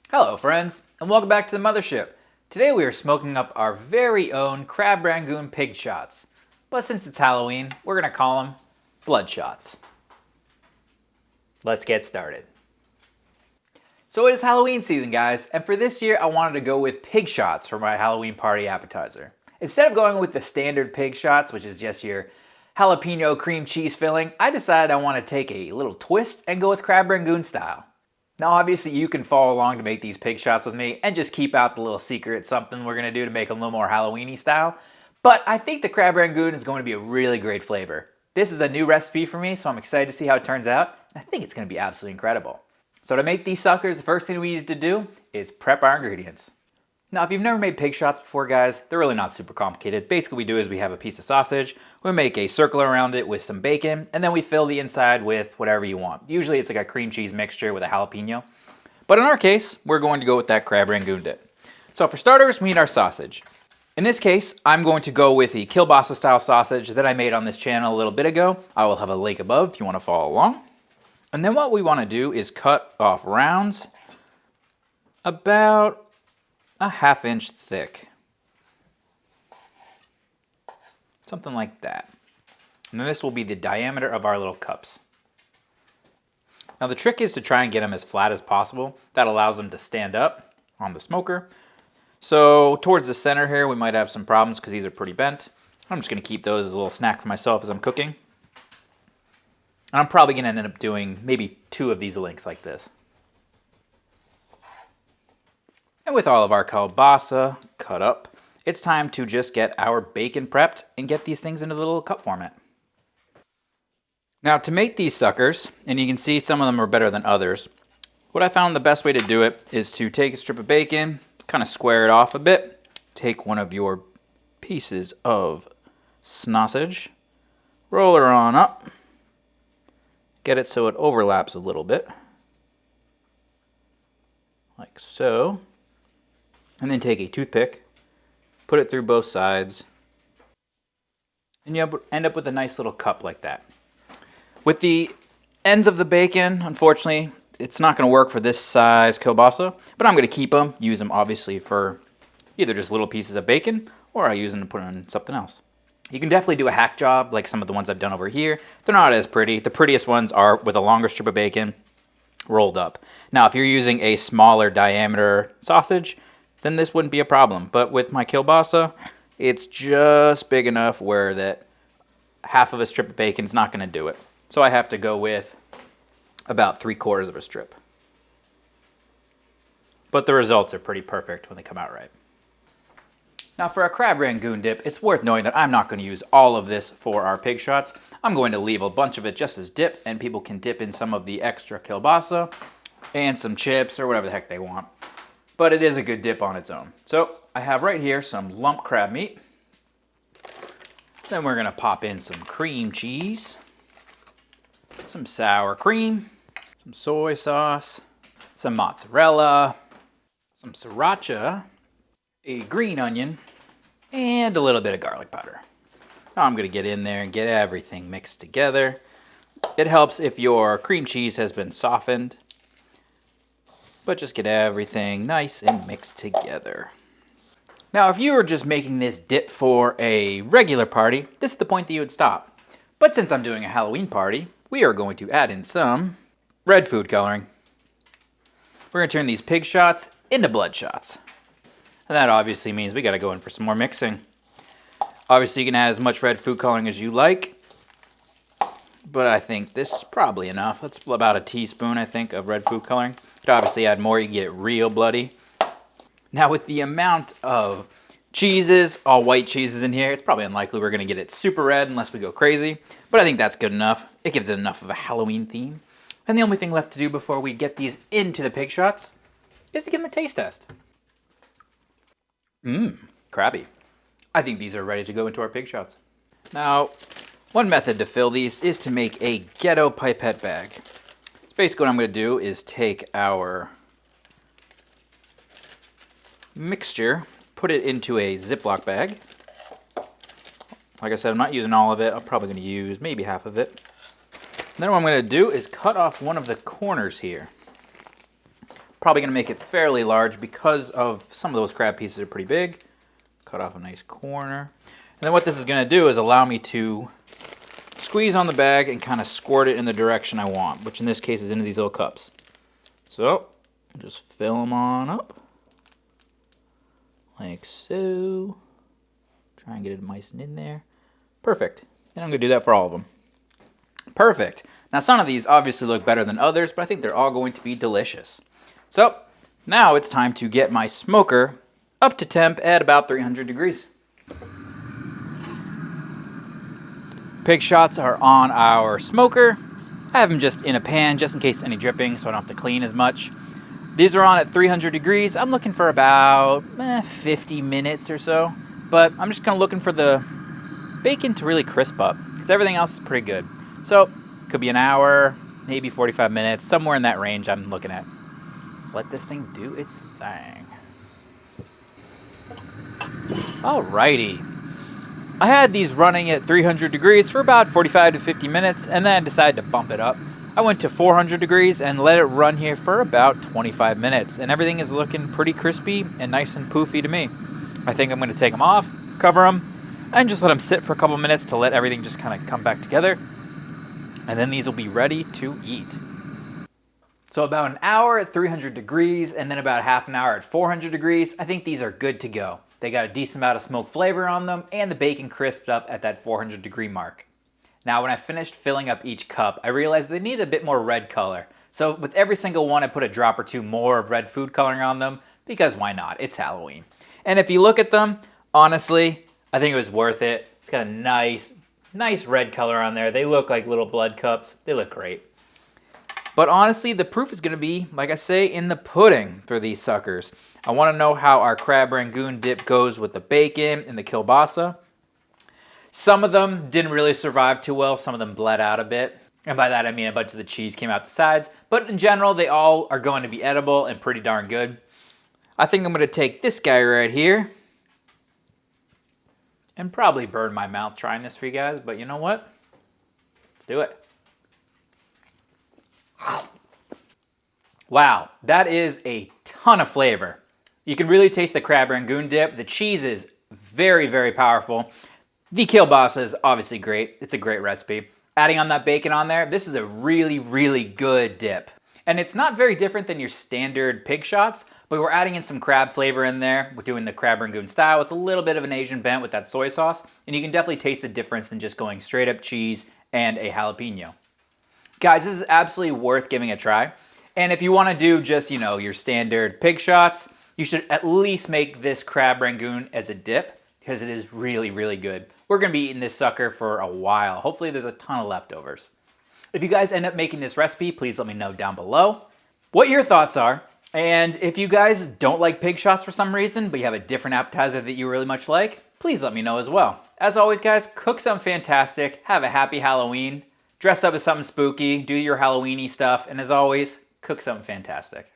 Hello friends, and welcome back to the Mothership. Today we are smoking up our very own Crab Rangoon pig shots. But since it's Halloween, we're going to call them blood shots. Let's get started. So it is Halloween season, guys, and for this year I wanted to go with pig shots for my Halloween party appetizer. Instead of going with the standard pig shots, which is just your jalapeno cream cheese filling, I decided I want to take a little twist and go with Crab Rangoon style. Now obviously you can follow along to make these pig shots with me and just keep out the little secret something we're going to do to make them a little more Halloween-y style. But I think the Crab Rangoon is going to be a really great flavor. This is a new recipe for me, so I'm excited to see how it turns out. I think it's going to be absolutely incredible. So to make these suckers, the first thing we need to do is prep our ingredients. Now, if you've never made pig shots before, guys, they're really not super complicated. Basically, what we do is we have a piece of sausage, we make a circle around it with some bacon, and then we fill the inside with whatever you want. Usually, it's like a cream cheese mixture with a jalapeno. But in our case, we're going to go with that Crab Rangoon dip. So for starters, we need our sausage. In this case, I'm going to go with the Kielbasa style sausage that I made on this channel a little bit ago. I will have a link above if you want to follow along. And then what we want to do is cut off rounds about a ½ inch thick. Something like that. And then this will be the diameter of our little cups. Now the trick is to try and get them as flat as possible. That allows them to stand up on the smoker. So towards the center here, we might have some problems because these are pretty bent. I'm just going to keep those as a little snack for myself as I'm cooking. And I'm probably going to end up doing maybe 2 of these links like this. And with all of our kielbasa cut up, it's time to just get our bacon prepped and get these things into the little cup format. Now to make these suckers, and you can see some of them are better than others, what I found the best way to do it is to take a strip of bacon, kind of square it off a bit, take one of your pieces of sausage, roll it on up, get it so it overlaps a little bit, like so. And then take a toothpick, put it through both sides, and you end up with a nice little cup like that. With the ends of the bacon, unfortunately, it's not going to work for this size kielbasa, but I'm going to keep them, use them obviously for either just little pieces of bacon, or I use them to put on something else. You can definitely do a hack job like some of the ones I've done over here. They're not as pretty. The prettiest ones are with a longer strip of bacon rolled up. Now, if you're using a smaller diameter sausage, then this wouldn't be a problem. But with my kielbasa, it's just big enough where that half of a strip of bacon is not going to do it. So I have to go with about 3/4 of a strip. But the results are pretty perfect when they come out right. Now for a Crab Rangoon dip, it's worth knowing that I'm not going to use all of this for our pig shots. I'm going to leave a bunch of it just as dip, and people can dip in some of the extra kielbasa and some chips or whatever the heck they want. But it is a good dip on its own. So I have right here some lump crab meat. Then we're going to pop in some cream cheese, some sour cream, some soy sauce, some mozzarella, some sriracha, a green onion, and a little bit of garlic powder. Now I'm going to get in there and get everything mixed together. It helps if your cream cheese has been softened, but just get everything nice and mixed together. Now, if you were just making this dip for a regular party, this is the point that you would stop. But since I'm doing a Halloween party, we are going to add in some red food coloring. We're going to turn these pig shots into blood shots. And that obviously means we got to go in for some more mixing. Obviously, you can add as much red food coloring as you like, but I think this is probably enough. That's about a teaspoon, I think, of red food coloring. You could obviously add more, you can get it real bloody. Now with the amount of cheeses, all white cheeses in here, it's probably unlikely we're going to get it super red unless we go crazy. But I think that's good enough. It gives it enough of a Halloween theme. And the only thing left to do before we get these into the pig shots is to give them a taste test. Crabby. I think these are ready to go into our pig shots. Now, one method to fill these is to make a ghetto pipette bag. So basically what I'm going to do is take our mixture, put it into a Ziploc bag. Like I said, I'm not using all of it. I'm probably going to use maybe half of it. And then what I'm going to do is cut off one of the corners here. Probably gonna make it fairly large because of some of those crab pieces are pretty big. Cut off a nice corner. And then what this is gonna do is allow me to squeeze on the bag and kind of squirt it in the direction I want, which in this case is into these little cups. So, just fill them on up. Like so. Try and get it nice and in there. Perfect. And I'm gonna do that for all of them. Perfect. Now some of these obviously look better than others, but I think they're all going to be delicious. So, now it's time to get my smoker up to temp at about 300 degrees. Pig shots are on our smoker. I have them just in a pan just in case any dripping so I don't have to clean as much. These are on at 300 degrees. I'm looking for about 50 minutes or so. But I'm just kind of looking for the bacon to really crisp up because everything else is pretty good. So, could be an hour, maybe 45 minutes, somewhere in that range I'm looking at. Let's let this thing do its thing. Alrighty. I had these running at 300 degrees for about 45 to 50 minutes and then I decided to bump it up. I went to 400 degrees and let it run here for about 25 minutes and everything is looking pretty crispy and nice and poofy to me. I think I'm going to take them off, cover them, and just let them sit for a couple minutes to let everything just kind of come back together. And then these will be ready to eat. So about an hour at 300 degrees and then about half an hour at 400 degrees, I think these are good to go. They got a decent amount of smoke flavor on them and the bacon crisped up at that 400 degree mark. Now when I finished filling up each cup, I realized they needed a bit more red color. So with every single one, I put a drop or two more of red food coloring on them because why not? It's Halloween. And if you look at them, honestly, I think it was worth it. It's got a nice red color on there. They look like little blood cups. They look great. But honestly, the proof is gonna be, like I say, in the pudding for these suckers. I wanna know how our Crab Rangoon dip goes with the bacon and the kielbasa. Some of them didn't really survive too well. Some of them bled out a bit. And by that, I mean a bunch of the cheese came out the sides. But in general, they all are going to be edible and pretty darn good. I think I'm gonna take this guy right here and probably burn my mouth trying this for you guys, but you know what? Let's do it. Wow, that is a ton of flavor. You can really taste the Crab Rangoon dip. The cheese is very, very powerful. The kielbasa is obviously great. It's a great recipe. Adding on that bacon on there, this is a really, really good dip. And it's not very different than your standard pig shots, but we're adding in some crab flavor in there. We're doing the Crab Rangoon style with a little bit of an Asian bent with that soy sauce. And you can definitely taste the difference than just going straight up cheese and a jalapeno. Guys, this is absolutely worth giving a try. And if you want to do just, you know, your standard pig shots, you should at least make this Crab Rangoon as a dip because it is really, really good. We're going to be eating this sucker for a while. Hopefully there's a ton of leftovers. If you guys end up making this recipe, please let me know down below what your thoughts are. And if you guys don't like pig shots for some reason, but you have a different appetizer that you really much like, please let me know as well. As always, guys, cook something fantastic, have a happy Halloween, dress up as something spooky, do your Halloween-y stuff, and as always, cook something fantastic.